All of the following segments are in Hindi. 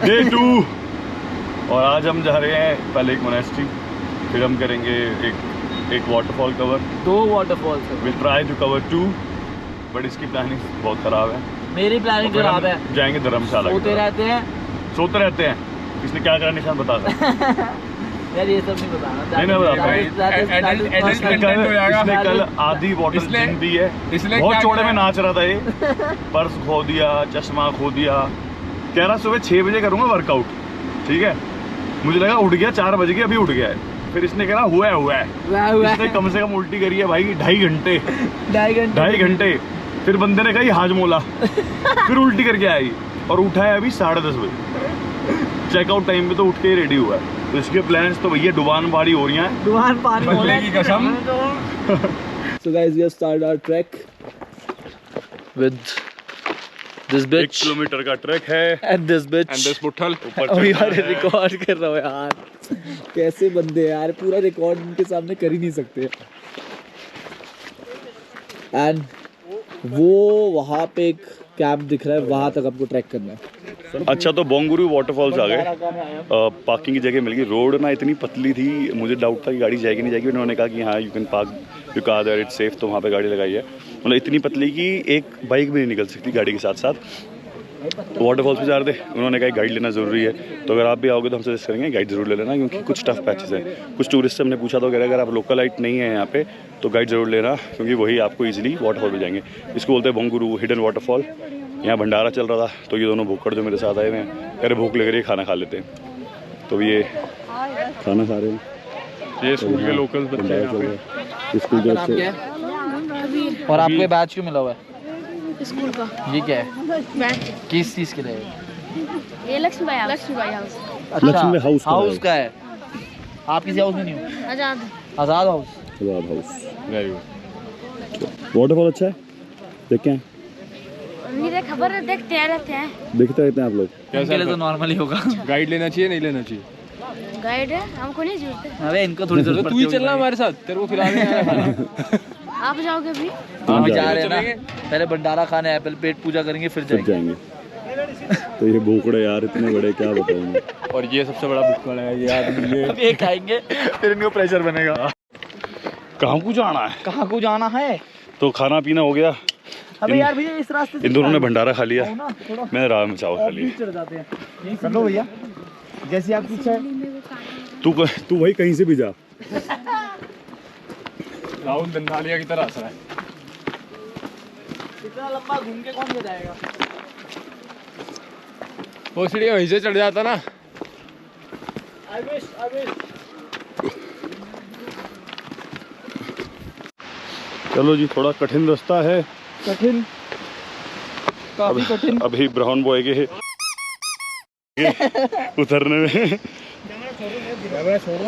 डे 2 और आज हम जा रहे हैं पहले एक मोनेस्ट्री, फिर हम करेंगे एक waterfall cover. 2 waterfall will try to cover 2 but इसकी प्लानिंग बहुत ख़राब है। मेरी प्लानिंग खराब है। जाएंगे धर्मशाला। सोते रहते हैं। इसने क्या करा निशान बता दे। यार ये सब नहीं बताना। नहीं मैं इसने कल आधी बॉटल जिन दी है। बहुत चौड़े में नाच रहा था ये। पर्स खो दिया, चश्मा खो दिया। कह रहा सुबह 6 बजे करूँगा वर्कआउट, ठीक है। मुझे लगा उठ गया 4 बजे की, अभी उठ गया है। फिर इसने कहा हुआ है। इसने कम से कम उल्टी करी है भाई 2.5 घंटे। 2.5 घंटे। फिर बंदे ने कहा ये हाजमोला। फिर उल्टी करके आई और उठा है अभी 10:30 बजे। चेकआउट टाइम पे तो उठ के ही रेडी हुआ है। तो इसके प्लान्स तो भैया डुबान बाड़ी हो रही हैं। डुबान पानी होने की कसम। So guys, we have started our trek with this bitch. 1 kilometre का ट्रैक है। And this bitch. And this मुट्ठल ऊपर अभी यार रिकॉर्ड कर रहा हूँ यार। कैसे बंदे यार, पूरा रिकॉर्ड उनके सामने कर ही नहीं सकते। And वो वहाँ पे एक कैंप दिख रहा है, वहाँ तक आपको ट्रैक करना है। अच्छा तो बोंगुरु वाटरफॉल्स आ गए। पार्किंग की जगह मिल गई। रोड ना इतनी पतली थी, मुझे डाउट था कि गाड़ी जाएगी नहीं जाएगी। उन्होंने कहा कि हाँ you can park you car there it's safe, तो वहाँ पे गाड़ी लगाई है। मतलब इतनी पतली कि एक बाइक भी नहीं निकल सकती गाड़ी के साथ साथ। वाटरफॉल्स पे जा रहे थे, उन्होंने कहा गाइड लेना ज़रूरी है। तो अगर आप भी आओगे तो हम सजेस्ट करेंगे गाइड ज़रूर ले लेना, क्योंकि कुछ टफ पैचेस हैं। कुछ टूरिस्ट से हमने पूछा तो कह रहे अगर आप लोकल लाइट नहीं है यहाँ पे तो गाइड ज़रूर लेना, क्योंकि वही आपको ईजिली वाटरफॉल पे जाएंगे। इसको बोलते हैं बोंगुरु हिडन वाटरफॉल। यहाँ भंडारा चल रहा था तो ये दोनों भूखड़ जो मेरे साथ आए हुए हैं कह रहे भूख लग रही है, खाना खा लेते हैं। तो ये खाना खा रहे हैं। ये स्कूल के लोकल बच्चे हैं। स्कूल के बच्चे। और आपको बैच क्यों मिला हुआ है? स्कूल का। ये क्या है? बैच। किस चीज़ के लिए? ये लक्ष्मी भाई हाउस। लक्ष्मी हाउस हाउस का है। आप किसी हाउस में नहीं हो? आजाद हाउस। वाटरफॉल अच्छा है, देखें मेरे खबर है, देखते रहते हैं। देखते रहते हैं आप लोग। इनके लिए तो नॉर्मल ही होगा। गाइड लेना चाहिए नहीं लेना चाहिए? गाइड है, हमको नहीं जरूरत है। अबे इनको थोड़ी जरूरत तू ही चलना हमारे साथ, तेरे को खिलाने आप जाओगे भी? हम जा रहे हैं ना, पहले भंडारा खाने एप्पल पेट पूजा करेंगे फिर जाएंगे। तो ये भूखड़े यार इतने बड़े, क्या बताऊँ। और ये सबसे बड़ा भूखड़ है ये आदमी। अब ये खाएंगे फिर इनको प्रेशर बनेगा। कहाँ को जाना है? कहाँ को जाना है? तो खाना पीना हो गया। अबे यार भैया इस रास्ते से इन दोनों ने भंडारा खा लिया, मैंने रात में चावल खा लिया। चढ़ जाते हैं। कर लो भैया, जैसी आपकी इच्छा है। तू भाई कहीं से भी जा। राहुल दंडालिया की तरह हंस रहा है। इतना लंबा घूम के कौन ले जाएगा? वो सीढ़ी वहीं से चढ़ जाता ना। I wish. चलो जी, थोड़ा कठिन रास्ता है। कठिन, काफी कठिन। अभी ब्राउन बॉय के उतरने में।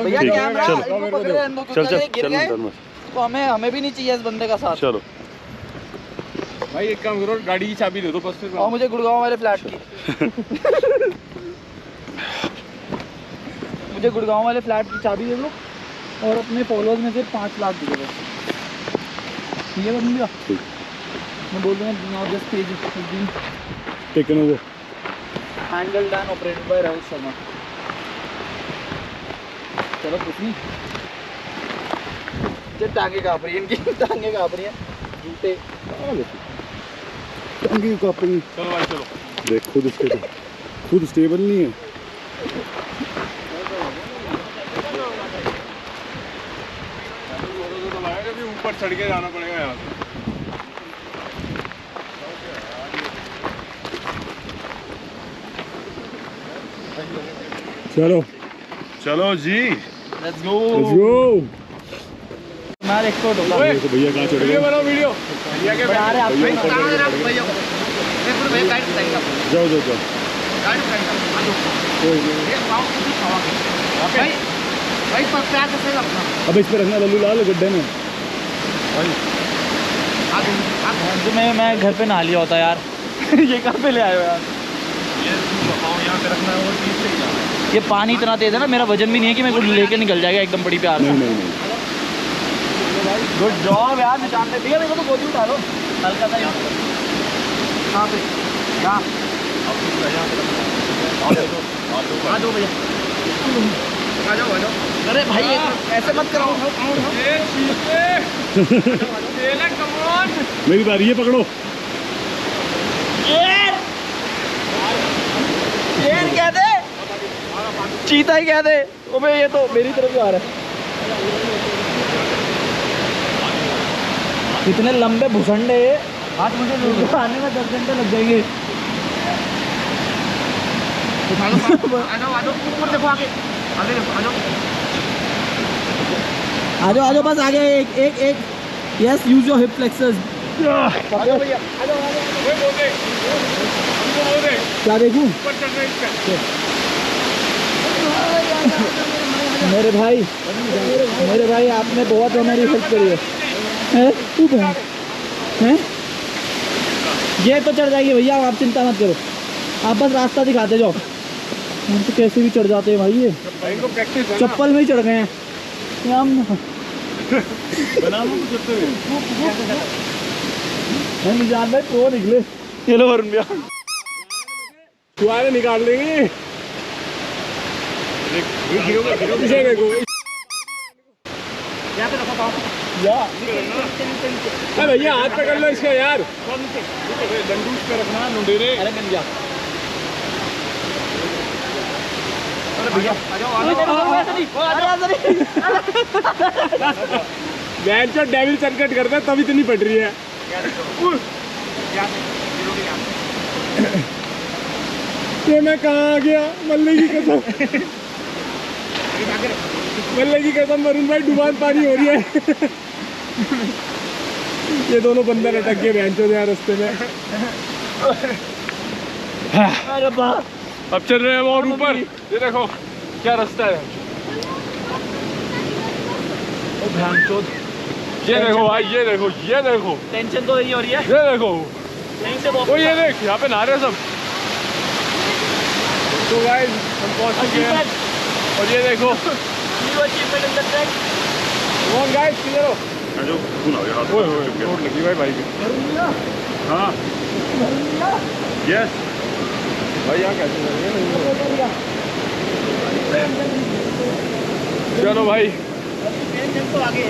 भैया कैमरा चल तो हमें भी नहीं चाहिए इस बंदे का साथ। चलो भाई एक काम करो, गाड़ी की चाबी दे दो बस। फिर और मुझे गुड़गांव वाले फ्लैट की। मुझे गुड़गांव वाले फ्लैट की चाबी दे दो और अपने फॉलोअर्स में से 5 लाख दे दो। ठीक है बंदिया, मैं बोल दूँगा just page taken over handled and operated by Rahul Sharma. चलो कुछ नहीं, टांगे काँप रही है इनकी, टांगे काँप रही है, जूते टांगे काँप रही। चलो भाई चलो। देख खुद स्टेबल नहीं है। ऊपर चढ़ के जाना पड़ेगा यहाँ से। चलो जी, लेट्स गो। मैं एक्सपर्ट होगा। तो भैया कहाँ चढ़ वीडियो गए? बनाओ वीडियो। भैया के बना रहे आप। जाओ अब इस पे रखना लल्लू लाल गड्ढे में। मैं घर पे नहा लिया होता यार। ये कहाँ पे ले आए हो यार? ये पानी इतना तेज है ना, मेरा वजन भी नहीं है कि मैं कुछ लेके निकल जाएगा एकदम बड़ी प्यार से। नहीं। गुड जॉब यार, निशान पे भैया मेरे को तो गोदी उठा लो हल्का सा। यहाँ पे ऊपर। आ जाओ भैया, आ जाओ आ जाओ। अरे भाई ऐसे मत करो। ये ना कम ऑन। मेरी बारी है, पकड़ो। शेर कह दे, चीता ही कह दे। ओबे ये तो मेरी तरफ ही आ रहा है। इतने लंबे भुसंडे आज मुझे आने में 10 घंटे लग जाएंगे। आ जाओ ऊपर देखो, आगे आगे देखो, आ जाओ। आ जाओ बस आगे। एक yes, use your hip flexors. आ जाओ भैया, आ जाओ। वो बोल दे, हमको बोल दे क्या देखूं? ऊपर चढ़ रहे इसका। मेरे भाई आपने बहुत हमारी हेल्प करी है। तू हैं? ये तो चढ़ जाएगी भैया, आप चिंता मत करो, आप बस रास्ता दिखाते जाओ। हम तो कैसे भी चढ़ जाते हैं भाई, ये भाई को प्रैक्टिस है ना। चप्पल में ही चढ़ गए हैं हम। निजात भाई प्रो निकले। ये लो वरुण भैया, तुम्हारे निकाल लेंगे। पीछे देखो। अरे भैया हाथ पकड़ लो इसका यार। डंडूस पे रखना नुडेरे। अरे मिल गया। जो डेविल संकट करता है तब इतनी पड़ रही है। ये मैं कहाँ आ गया? मल्ले की कसम, मल्ले की कसम वरुण भाई, डुबान पानी हो रही है। ये दोनों बंदर अटक गए बेंचो यार रास्ते में। अब चल रहे हैं और ऊपर। ये देखो क्या रास्ता है। ये देखो भाई, ये देखो, ये देखो। टेंशन तो यही हो रही है। ये देखो वो, ये देख यहाँ पे नहा रहे सब। तो गाइस हम पहुंच चुके हैं और ये देखो कौन गाइस किधर हो? जो खून आ गया हाथ ओए ओए चोट लगी भाई भाई की। हाँ यस भाई यहाँ कैसे चलो भाई तो आगे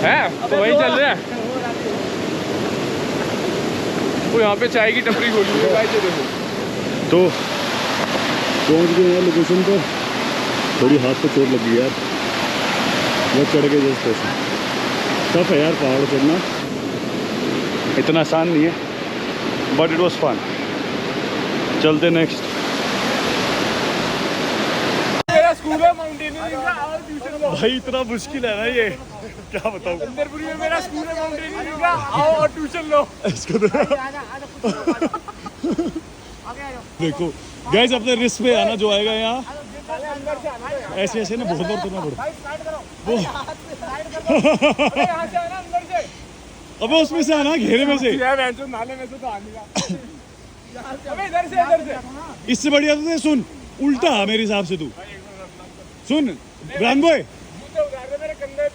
है तो वहीं चल रहे हैं। वो यहाँ पे चाय की टपरी खोली हुई है भाई, ये देखो। तो पहुंच गए हैं लोकेशन पर। थोड़ी हाथ पे चोट लगी यार, वो चढ़ गए जस्ट ऐसे। टफ है यार पहाड़ चढ़ना, इतना आसान नहीं है, बट इट वॉज फन। चलते नेक्स्ट। मेरा स्कूल है माउंटेनियरिंग का और ट्यूशन लो। भाई इतना मुश्किल है ना ये, क्या बताऊँ। इंदरपुरी में मेरा स्कूल है माउंटेनियरिंग का, आओ और ट्यूशन लो। इसको देखो गाइस, अपने रिस्क पे आना, जो आएगा यहाँ ऐसे ऐसे ना बहुत बार करना पड़ता। वो अबे उसमें से आना, घेरे में से, नाले में से तो आने का। अबे इधर से इससे बढ़िया तो सुन, उल्टा मेरे हिसाब से तू सुन ब्रांड बॉय,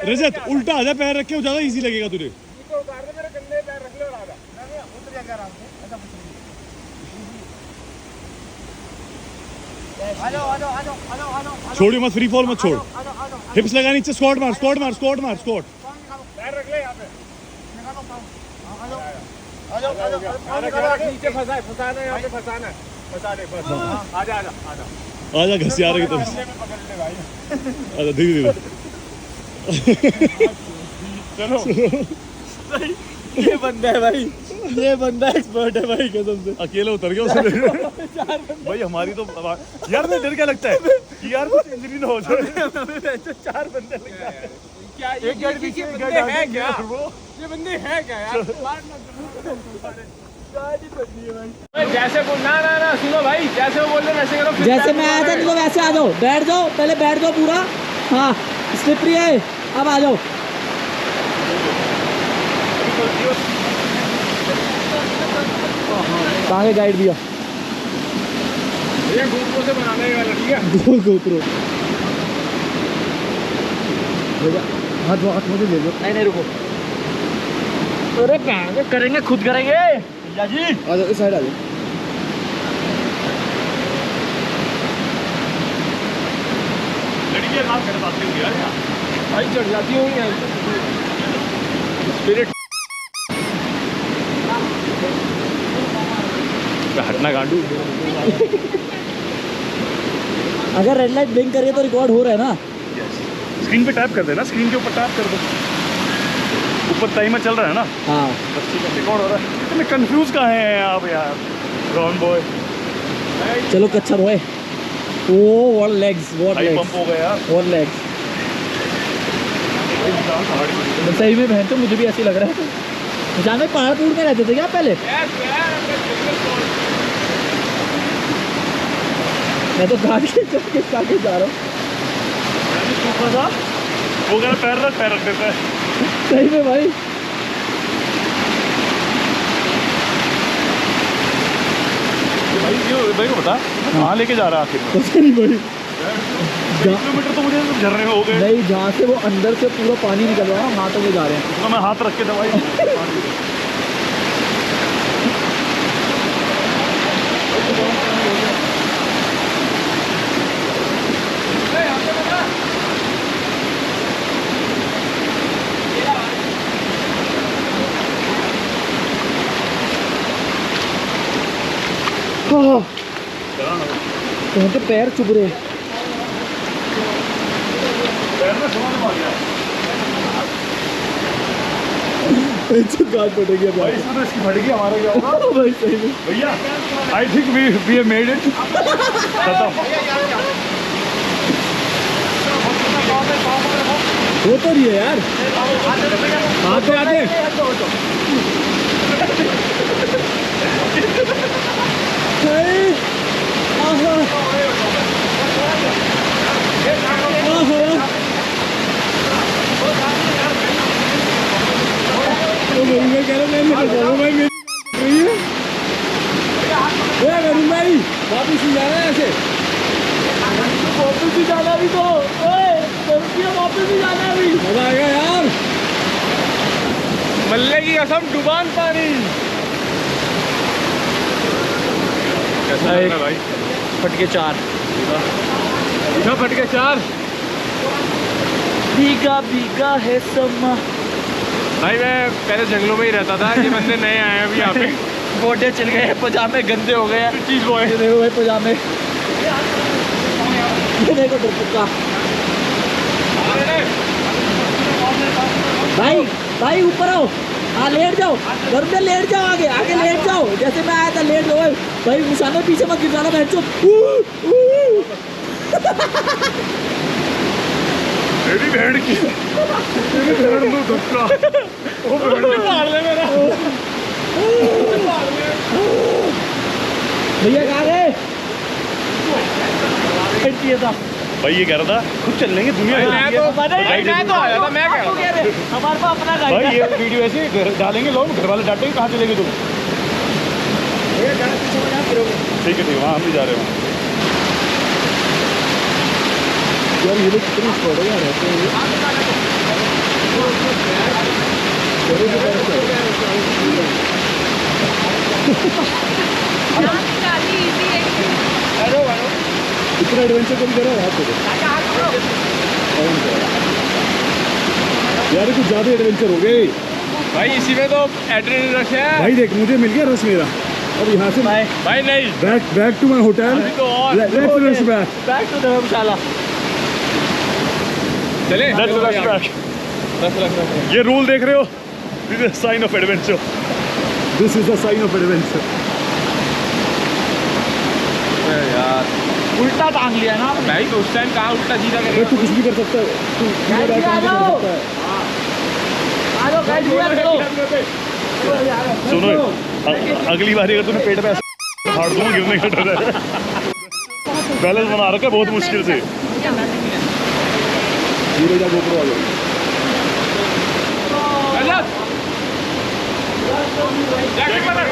रजत उल्टा आजा, पैर रख के ज्यादा इजी लगेगा तुझे। छोड़ियो मत, फ्री फॉल मत छोड़, हिप्स लगा नीचे, स्क्वाट मार स्क्वाट मार स्क्वाट मार स्क्वाट। नीचे फंसाना है, यहाँ पे फंसाना है, फंसा दे बस। आजा आजा आजा आजा घसियारे की तरफ, आजा धीरे धीरे। चलो ये बंदा है भाई, ये बंदा एक्सपर्ट है भाई कसम से। अकेले उतर गया उसने। भाई हमारी तो यार, मैं डर क्या लगता है कि यार कुछ इंजरी ना हो जाए। 4 बंदे लग जाते हैं। क्या एक गाड़ी पीछे है क्या? ये बंदे हैं क्या यार? जैसे बोल ना ना ना सुनो भाई, जैसे वो बोल रहे वैसे करो। जैसे मैं आया था, नहीं तो वैसे आ जाओ, बैठ जाओ, पहले बैठ जाओ पूरा। हाँ स्लिपरी है, अब आ जाओ। कहाँ के गाइड भैया? ये GoPro से बनाने वाला, ठीक है? GoPro हाथ मुझे ले लो। नहीं रुको, अरे करेंगे, खुद करेंगे भैया जी। आ जाओ, इस साइड आ जाओ। ये नाम मेरे साथ नहीं हुआ यार, भाई चढ़ जाती होंगी स्पिरिट। हटना गांडू। अगर रेड लाइट ब्लिंक करिए तो रिकॉर्ड हो रहा है ना? स्क्रीन पे टैप कर देना, स्क्रीन के ऊपर टैप कर दो, ऊपर टाइमर चल रहा है ना, हाँ। बस ठीक है, रिकॉर्ड हो रहा है। इतने कंफ्यूज कहाँ हैं आप यार, रॉन बॉय। चलो कच्चा boy. Oh what legs, what high legs, pump हो गया। What legs. सही में बहन तो मुझे भी ऐसे लग रहा है। जान में पहाड़ टूट के रहते थे क्या पहले? मैं तो गाड़ी से चढ़ के जा रहा हूँ। वो कह रहा पैर रख देता है। सही में भाई। भाई को बता कहाँ लेके जा रहा है आखिर में? पता नहीं भाई। 1 किलोमीटर तो मुझे झरने में हो गए। नहीं, जहाँ से वो अंदर से पूरा पानी निकल रहा है वहाँ तक वो जा रहे हैं। तो मैं हाथ रख के दवाई तो उनके पैर चुभ रहे हैं। गाल पड़ेगी भाई, इसमें तो इसकी फट गई, हमारा क्या होगा? भाई सही में भैया I think we have made it. खत्म। हो तो रही है यार। आते आते भाई वापिस ही जाना है ऐसे। वापिस ही जाना भी तो वापिस ही जाना भी मजा आएगा यार। मल्ले की कसम डुबान पानी। कैसा लग रहा है भाई? फटके 4 फटके 4। भीगा भीगा है समा। भाई मैं पहले जंगलों में ही रहता था, ये बंदे नए आए हैं अभी यहाँ पे। गोटे चल गए, पजामे गंदे हो गए हैं। चीज वो है। ये देखो भाई पजामे, ये देखो दुर्पुक्का। भाई भाई ऊपर आओ, हाँ लेट जाओ, घर में लेट जाओ, आगे आगे लेट जाओ, जैसे मैं आया था लेट जाओ भाई। मुसाने पीछे मत गिरना बहन चो। मेरी भेड़ की भेड़ में धक्का, वो भेड़ ने मार ले मेरा। भैया कहाँ गए? भाई ये कह रहा था खुद चल लेंगे दुनिया मैं तो आया था, मैं कह रहा था। हमारे पास अपना गाड़ी भाई है। ये वीडियो ऐसे डालेंगे लोग, घर वाले डांटेंगे कहाँ चलेंगे तुम। ठीक है वहाँ हम भी जा रहे हैं। यार ये लोग कितने छोड़ो यार रहते हैं। इतना एडवेंचर कभी करा रात को यार, कुछ ज़्यादा एडवेंचर हो गए भाई इसी में तो एड्रेनलिन रश है। भाई देख मुझे मिल गया रस मेरा। अब यहाँ से भाई नहीं, बैक टू माय होटल। अभी तो और let's rush back. Back to Dharamshala. चले। Let's rush back. ये रूल देख रहे हो? This is sign of adventure. This is the sign of adventure. यार उल्टा टांग लिया ना आपने। भाई तो उस टाइम कहाँ उल्टा सीधा तू करेगा? कुछ भी कर सकता है, तू गाइड बैक आ कर जाओ। सकता है। आ जाओ गाइड भैया करो। सुनो अगली बार अगर तूने पेट पे ऐसे फाड़ दूंगा, गिरने का डर है। बैलेंस बना रखा है बहुत मुश्किल से। धीरे जा गोप्रो आ जाओ। जैकेट पकड़।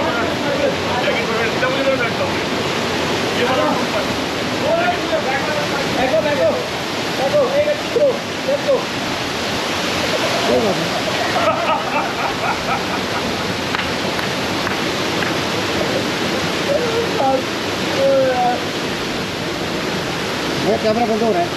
बैठो बैठो बैठो, एक अच्छी करो, बैठो। कैमरा बंद हो रहा है।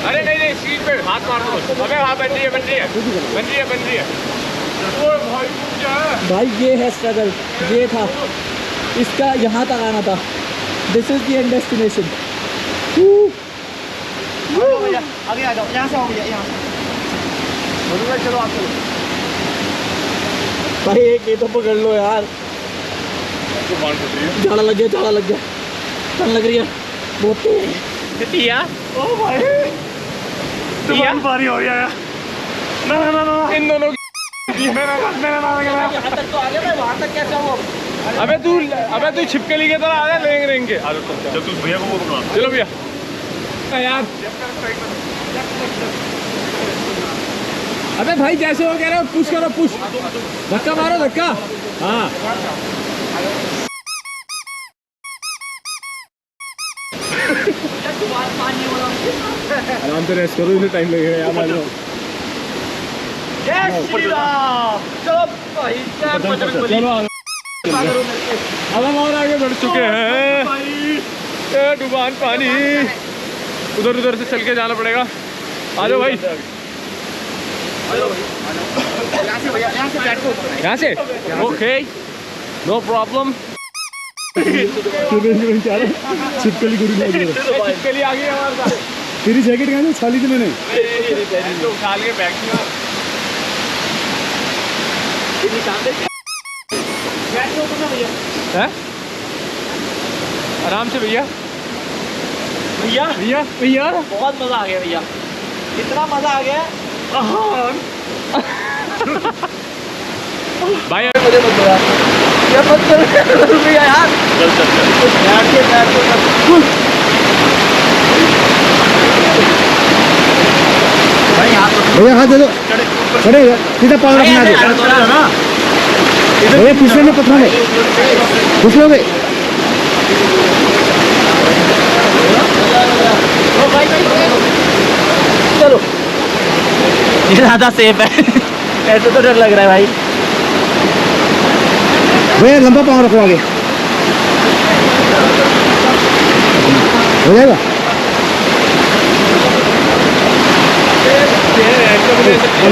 अरे नहीं नहीं सीट पे हाथ मार दो। अबे हाँ बन रही है बन रही है बन रही है बन रही है। ओए भाई क्या है? भाई ये है स्ट्रगल, ये था, इसका यहाँ तक आना था। This is the end destination. आगे आ जाओ, यहाँ से आओ भैया, यहाँ से। चलो आप चलो। भाई एक ये तो पकड़ लो यार। झाड़ा लग गया, झाड़ा लग गया, ठंड लग रही है बहुत तेज। टिया ओ भाई तूफान पानी हो गया यार। ना ना ना ना इन दोनों की यहाँ तक तो आ गया, मैं वहाँ तक कैसे आऊँ अब? अबे तू छिपकली की तरह आ जा रेंग रेंग के। जब तू भैया को वो पकड़ा। चलो भैया यार। अबे भाई जैसे वो कह रहे हो पुश करो, पुश धक्का मारो धक्का। हाँ आराम से रेस्ट करो, इसे टाइम लगेगा यार। मान लो चलो अब हम और आगे बढ़ चुके हैं। डुबान पानी उधर उधर से चल के जाना पड़ेगा। आ जाओ भाई यहाँ से। Okay no problem. छिपकली गुड़ी लग रही है। छिपकली आ गई हमारे साथ। तेरी जैकेट कहाँ है? खाली थी मैंने। तो उठा के बैग में हैं? आराम से भैया भैया भैया भैया बहुत मजा आ गया भैया, इतना मजा आ गया। भाई मुझे मत दो यार, ये मत करो भैया यार। चल चल चल। भैया हाथ दे दो, अरे सीधा पाँव रखना दे भैया, पिछले में पत्थर में घुस लोगे। चलो ये ज़्यादा सेफ है। ऐसे तो डर लग रहा है भाई। भैया लंबा पाँव रखो आगे, हो जाएगा।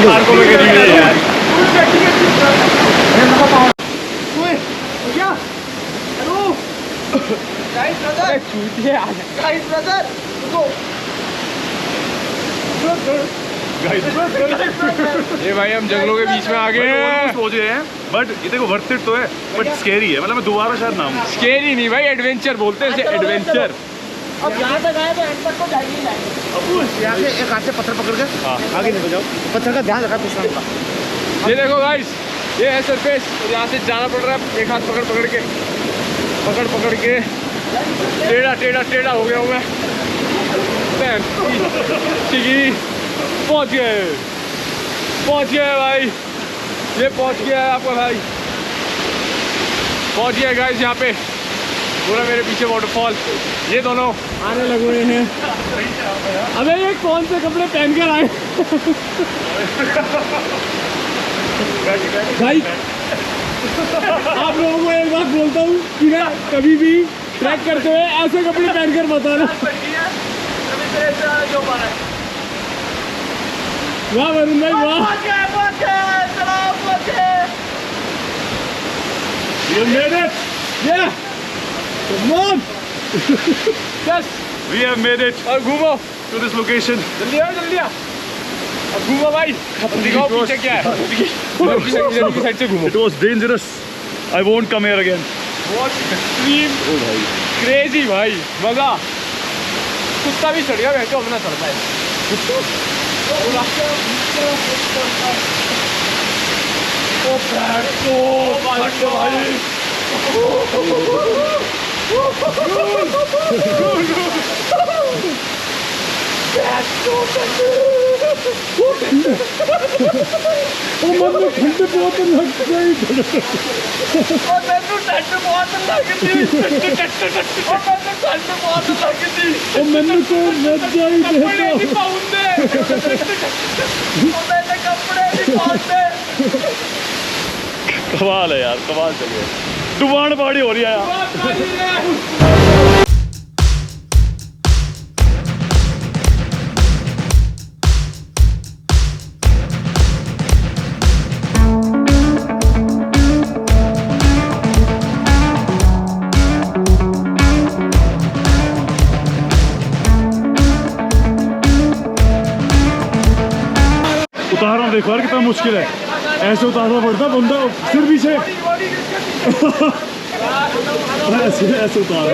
पार्कों में गिरी हुई है यार। ये भाई हम जंगलों के बीच में आ गए हैं। पहुंच गए हैं बट ये देखो वर्थ इट तो है बट स्केरी है। मतलब मैं दोबारा शायद नाम स्केरी नहीं भाई, एडवेंचर बोलते हैं इसे, एडवेंचर। अब यहाँ तक आए तो एंड तक तो जाएंगे ही जाएंगे। यहाँ से एक हाथ से पत्थर पकड़ कर आगे निकल जाओ, पत्थर का ध्यान रखा पिछला का। ये देखो गाइस, ये है सरफेस और यहाँ से जाना पड़ रहा है एक हाथ पकड़ पकड़ के। टेढ़ा टेढ़ा टेढ़ा हो गया हूँ मैं। पहुँच गए भाई, ये पहुँच गया है आपका भाई, पहुँच गया गाइस यहाँ पे। पूरा मेरे पीछे वाटरफॉल, ये दोनों आने लगे हुए हैं। अबे ये कौन से कपड़े पहन कर आए भाई? आप लोगों को एक बात बोलता हूँ कि ना कभी भी ट्रैक करते हुए ऐसे कपड़े पहनकर बताना। वाह वरुण भाई वाह। You made it! Yeah! Come on! Yes! We have made it और घूमो to this location. जल्दी आओ जल्दी आओ। अब घूमो भाई, दिखाओ पीछे क्या है। इधर की साइड से घूमो। It was dangerous. I won't come here again. बहुत एक्सट्रीम क्रेजी भाई, मजा। कुत्ता भी चढ़ गया, वैसे अपना चढ़ता है। कमाल है यार, कमाल जगह है। डुबान पहाड़ी हो रही है यार। उतारना देखो यार कितना मुश्किल है, ऐसे उतारना पड़ता बंदा सिर पीछे ऐसे ऐसे उतारना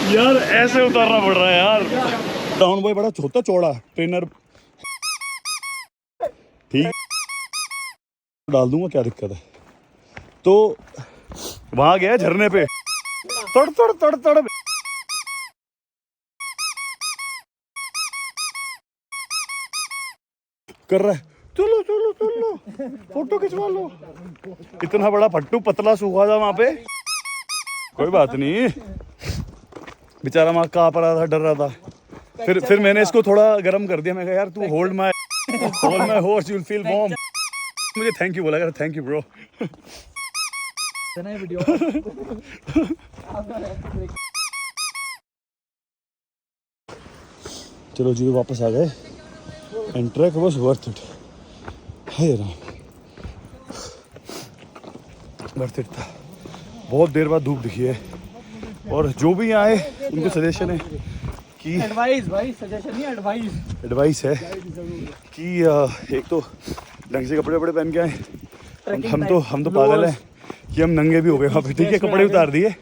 यार, ऐसे उतारना पड़ रहा है यार। डाउन बॉय बड़ा छोटा चौड़ा ट्रेनर, ठीक डाल दूंगा, क्या दिक्कत है। तो वहां गया झरने पे, तड़ तड़ तड़ तड़ कर रहा है, चलो चलो चलो फोटो खिंचवा लो। इतना बड़ा फट्टू पतला सूखा था वहां पे, कोई बात नहीं, बेचारा वहां कांप रहा था, डर रहा था। फिर मैंने इसको थोड़ा गर्म कर दिया, मैं कहा यार तू hold my horse, you will feel warm. मुझे थैंक यू बोला यार, थैंक यू ब्रो। चलो जी वापस आ गए, and track was worth it. Hi Ram, worth it था। बहुत देर बाद धूप दिखी है, और जो भी आए उनको सजेशन है कि एडवाइस भाई, सजेशन नहीं एडवाइस है कि एक तो ढंग से कपड़े वपड़े पहन के आए। हम तो पागल हैं कि हम नंगे भी हो गए वहाँ पे, ठीक है कपड़े उतार दिए,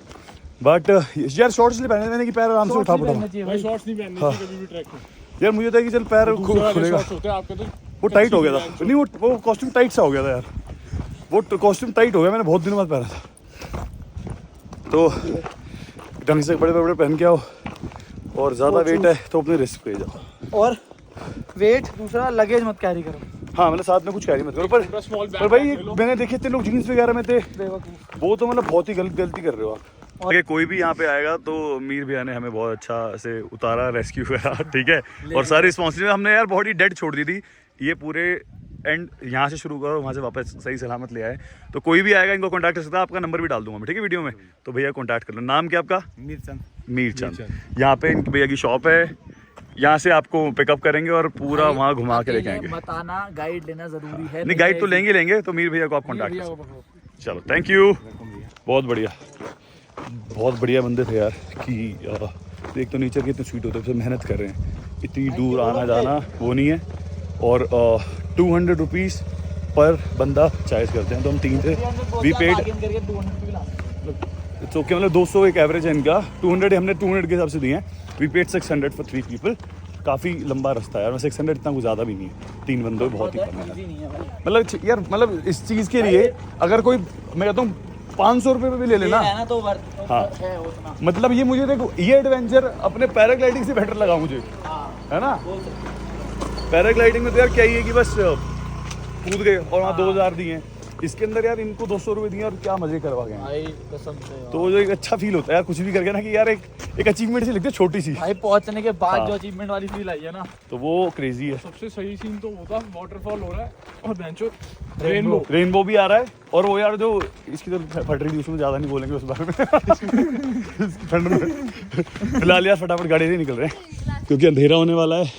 बट यार शॉर्ट्स नहीं पहने मैंने कि पैर आराम से उठा पड़ा। भाई शॉर्ट्स नहीं पहनने चाहिए कभी भी ट्रैक में यार, मुझे था कि चल पैर खुलेगा, आपके तो वो टाइट हो गया था। नहीं वो कॉस्ट्यूम टाइट सा हो गया था यार, वो कॉस्ट्यूम टाइट हो गया, मैंने बहुत दिनों बाद पहना था। तो ढंग से कपड़े वपड़े पहन के आओ, और ज़्यादा वेट है तो अपने रिस्क पे जाओ, और वेट दूसरा लगेज मत कैरी करो। हाँ मतलब साथ में कुछ कैरी मत करो, पर भाई मैंने देखे इतने लोग जीन्स वगैरह में थे, वो तो मतलब बहुत ही गलती कर रहे हो आप। अगर कोई भी यहाँ पे आएगा तो मीर भैया ने हमें बहुत अच्छा से उतारा, रेस्क्यू करा, ठीक है, और सारी रिस्पॉन्सिबिलिटी हमने यार बॉडी डेड छोड़ दी थी, ये पूरे एंड यहाँ से शुरू करो, वहाँ से वापस सही सलामत ले आए। तो कोई भी आएगा इनको कॉन्टैक्ट कर सकता है, आपका नंबर भी डाल दूंगा मैं, ठीक है वीडियो में, तो भैया कॉन्टैक्ट कर लो। नाम क्या आपका? मीरचंद। यहाँ पे इनके भैया की शॉप है, यहाँ से आपको पिकअप करेंगे और पूरा वहाँ घुमा के लेके आएंगे। बताना, गाइड लेना जरूरी है। नहीं गाइड तो लेंगे, तो मीर भैया को आप कॉन्टैक्ट कर सकते हैं। चलो थैंक यू, बहुत बढ़िया, बहुत बढ़िया बंदे थे यार। कि एक तो नेचर के इतने स्वीट होते हैं, मेहनत कर रहे हैं, इतनी दूर आना जाना वो नहीं है, और 200 रुपीज़ पर बंदा चार्ज करते हैं। तो हम 3 थे, वी पेड, इट्स ओके, मतलब 200 एक एवरेज है इनका, 200 हमने 200 के हिसाब से दिए हैं। We paid 600 for 3 people. काफ़ी लंबा रास्ता है यार, 600 इतना कुछ ज़्यादा भी नहीं है, 3 बंदों बहुत ही कम है। मतलब यार, मतलब इस चीज़ के लिए अगर कोई, मैं कहता हूँ 500 रुपये में भी ले लेना, है ना, तो हाँ है उतना। मतलब ये मुझे देखो, ये एडवेंचर अपने पैराग्लाइडिंग से बेटर लगा मुझे, है ना। पैराग्लाइडिंग में तो यार क्या ही है कि बस कूद गए और वहाँ 2000 दिए हैं, इसके अंदर यार इनको 200 रुपये दिए और क्या मजे करवा गए भाई कसम से यार। तो जो एक अच्छा फील होता है यार, कुछ भी करके ना, कि यार एक अचीवमेंट से लिखते छोटी सी, भाई पहुंचने के बाद हाँ। जो अचीवमेंट वाली फील आई है ना, तो वो क्रेजी है। सबसे सही सीन तो होता वाटरफॉल हो रहा है और बेंचो रेनबो भी आ रहा है, और वो यार जो इसकी तो फट रही थी, उसमें ज़्यादा नहीं बोलेंगे उस बारे में ठंड में। फिलहाल यार फटाफट गाड़ी से निकल रहे हैं क्योंकि अंधेरा होने वाला है,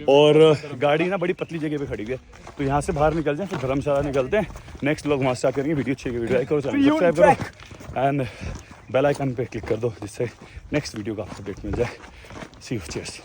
और गाड़ी ना बड़ी पतली जगह पे खड़ी हुई है, तो यहाँ से बाहर निकल जाए, फिर धर्मशाला निकलते हैं। नेक्स्ट व्लॉग वहाँ स्टार्ट करेंगे। वीडियो अच्छी वीडियो लाइक करो, चैनल सब्सक्राइब करो, एंड बेल आइकन पे क्लिक कर दो, जिससे नेक्स्ट वीडियो का आपको अपडेट मिल जाए। सी यू, चीयर्स।